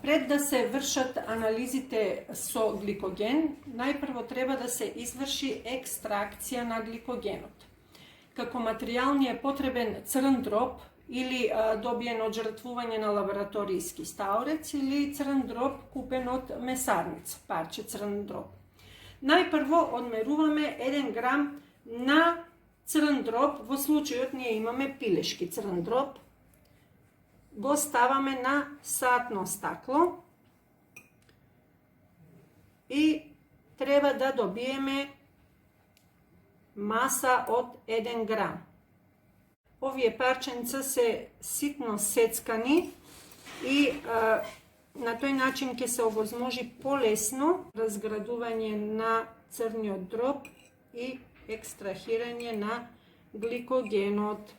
Пред да се вршат анализите со гликоген, најпрво треба да се изврши екстракција на гликогенот. Како материјал ни е потребен црн дроб или добиен од жртвување на лабораторијски стаорец или црн дроб купен од месарница, парче црн дроб. Најпрво одмеруваме 1 грам на црн дроб, во случајот ние имаме пилешки црн дроб, го ставаме на сатно стакло и треба да добиеме маса од 1 грам. Овие парченца се ситно сецкани и на тој начин ќе се овозможи полесно разградување на црниот дроб и екстрахирање на гликогенот.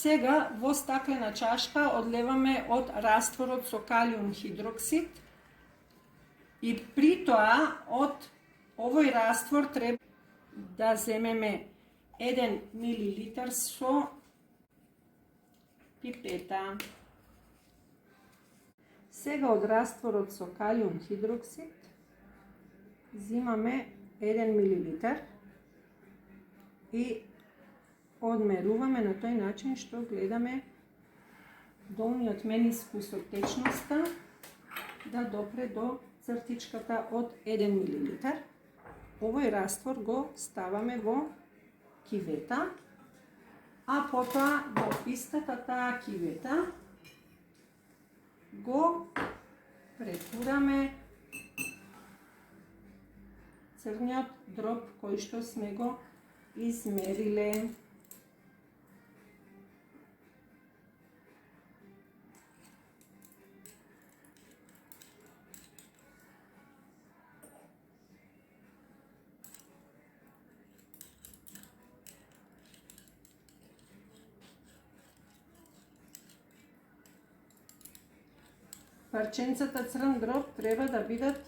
Сега во стаклена чашка одлеваме од растворот со калиум хидроксид и при тоа од овој раствор треба да земеме 1 мл со пипета. Сега од растворот со калиум хидроксид земаме 1 мл и одмеруваме на тој начин што гледаме долниот менискус од течноста да допре до цртичката од 1 мл. Овој раствор го ставаме во кивета, а потоа во истата таа кивета го претураме црниот дроб кој што сме го измериле. Парченцата црн дроб треба да бидат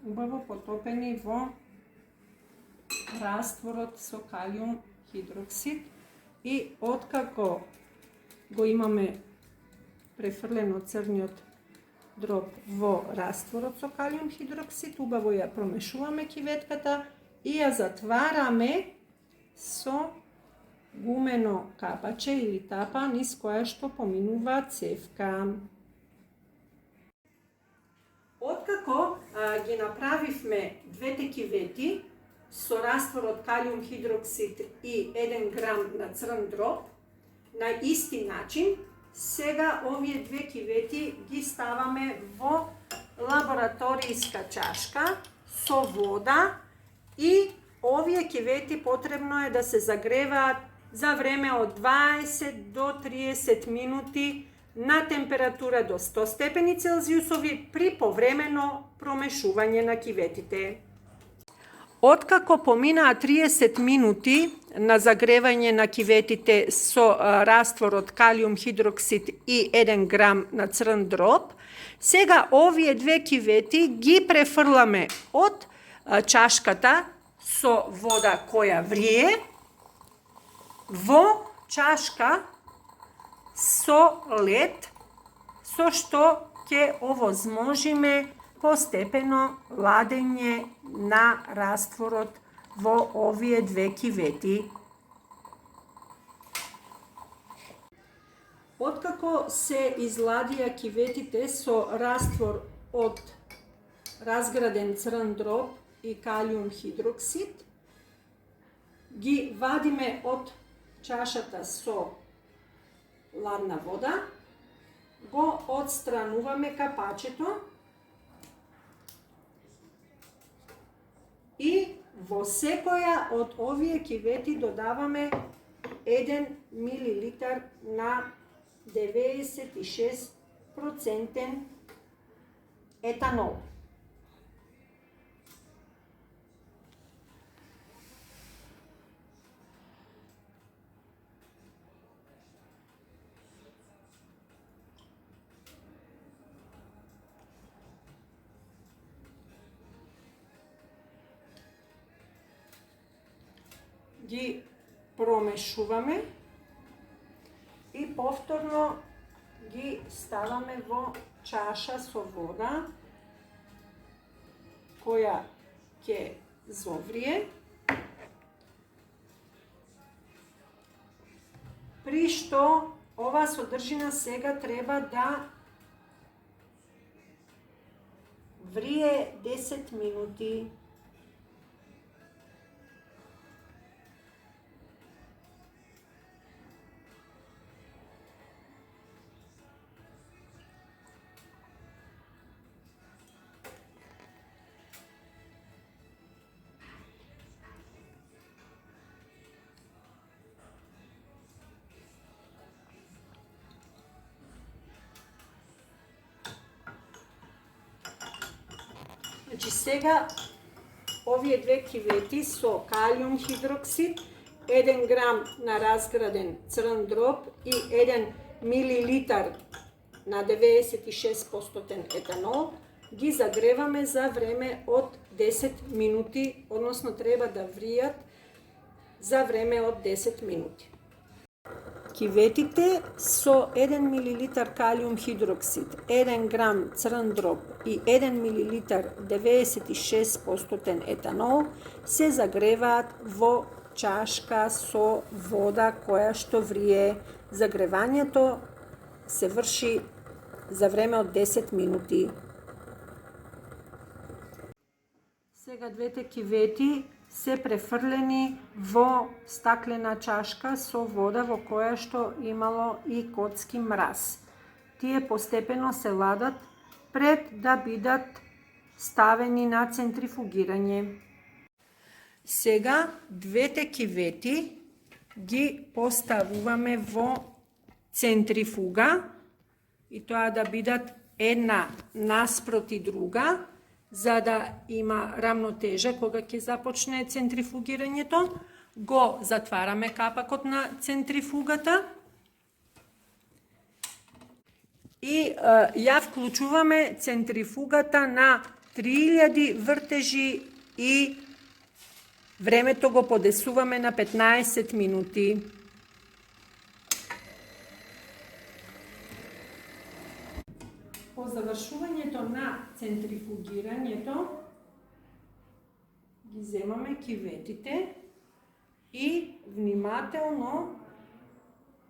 убаво потопени во растворот со калиум хидроксид и откако го имаме префрлено црниот дроб во растворот со калиум хидроксид, убаво ја промешуваме киветката и ја затвараме со гумено капаче или тапа низ која што поминува цевка. Откако ги направивме двете кивети со растворот калиум хидроксид и 1 грам на црн дроб, на исти начин, сега овие две кивети ги ставаме во лабораторијска чашка со вода и овие кивети потребно е да се загреваат за време од 20 до 30 минути на температура до 100 степени Целзиусови при повремено промешување на киветите. Откако поминаа 30 минути на загревање на киветите со растворот калиум хидроксид и 1 грам на црн дроб, сега овие две кивети ги префрламе од чашката со вода која врие во чашка со лед, со што ќе овозможиме постепено ладење на растворот во овие две кивети. Откако се изладија киветите со раствор од разграден црн дроб и калиум хидроксид, ги вадиме од чашата со ладна вода, го отстрануваме капачето и во секоја од овие кивети додаваме 1 мл на 96% етанол. ги промешуваме и повторно ги ставаме во чаша со вода која ќе зоврие, при што оваа содржина сега треба да врие 10 минути. Значи сега овие две кивети со калиум хидроксид, 1 грам на разграден црн дроб и 1 милилитар на 96% етанол ги загреваме за време од 10 минути, односно треба да вријат за време од 10 минути. Киветите со 1 мл калиум хидроксид, 1 грам црн дроб и 1 мл 96% етанол се загреваат во чашка со вода која што врие. Загревањето се врши за време од 10 минути. Сега двете кивети се префрлени во стаклена чашка со вода во која што имало и коцки мраз. Тие постепено се ладат пред да бидат ставени на центрифугирање. Сега двете кивети ги поставуваме во центрифуга и тоа да бидат една наспроти друга, за да има рамнотежа кога ќе започне центрифугирањето. Го затвараме капакот на центрифугата и ја вклучуваме центрифугата на 3000 вртежи и времето го подесуваме на 15 минути. По завршувањето на центрифугирањето ги земаме киветите и внимателно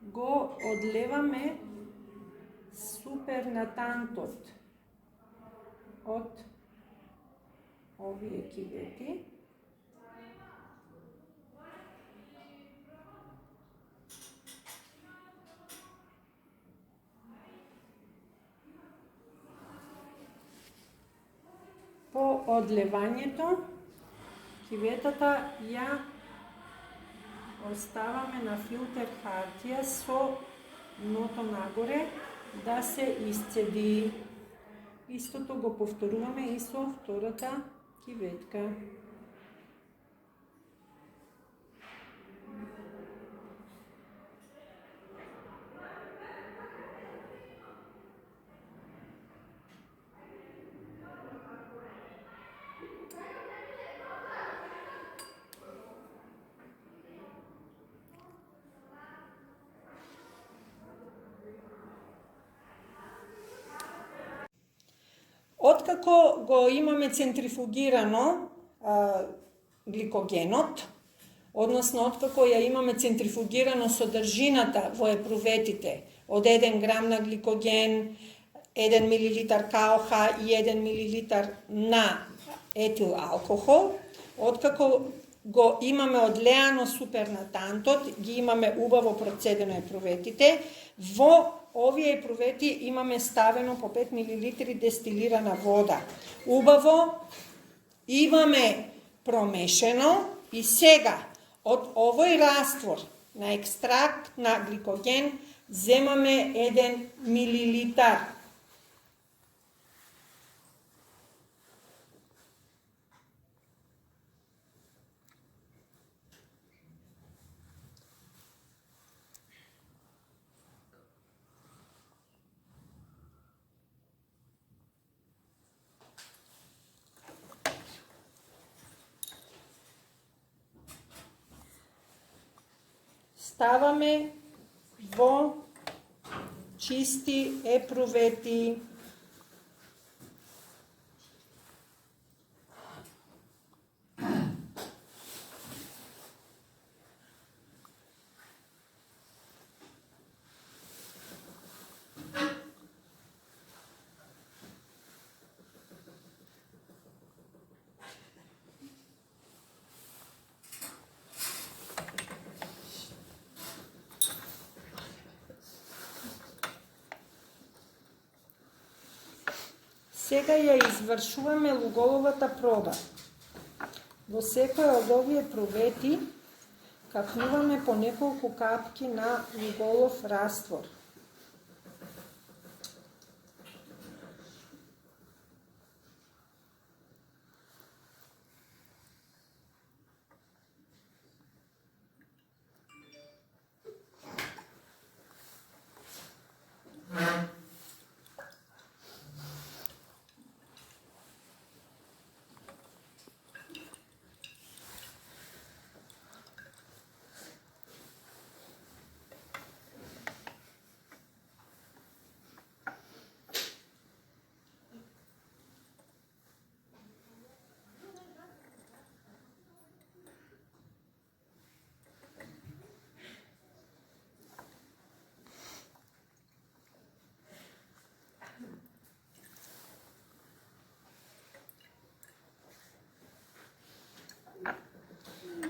го одлеваме супернатантот од овие кивети. По одлевањето, киветата ја оставаме на филтер хартија со дното нагоре да се исцеди. Истото го повторуваме и со втората киветка. Откако го имаме центрифугирано гликогенот, односно откако ја имаме центрифугирано содржината во епруветите од 1 грам на гликоген, 1 мл КОХ и 1 мл на етил алкохол, откако го имаме одлеано супернатантот, ги имаме убаво процедено епруветите, во овие епрувети имаме ставено по 5 мл дестилирана вода. Убаво имаме промешено и сега од овој раствор на екстракт на гликоген земаме 1 милилитар. ставаме во чисти епрувети. Сега ја извршуваме луголовата проба. Во секој од овие провети капнуваме по неколку капки на луголов раствор.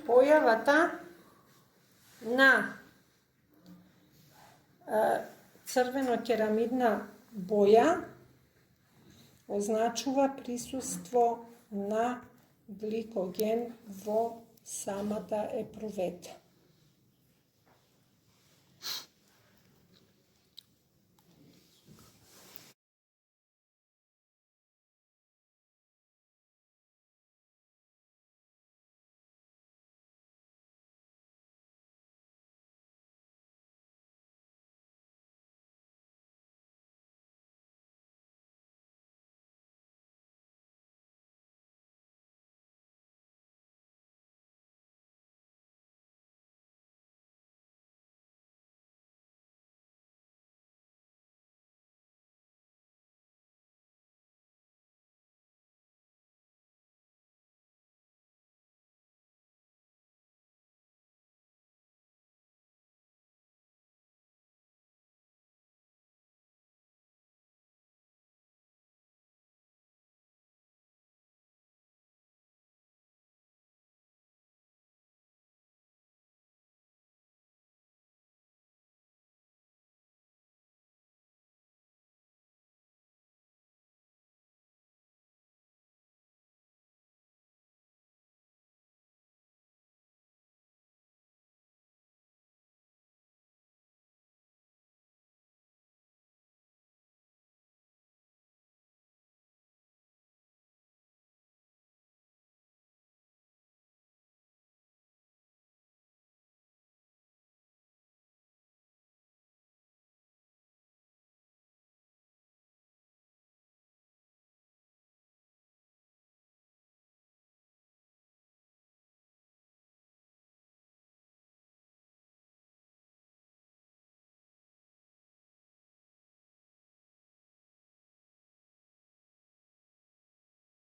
Појавата на црвено-керамидна боја означува присуство на гликоген во самата епрувета.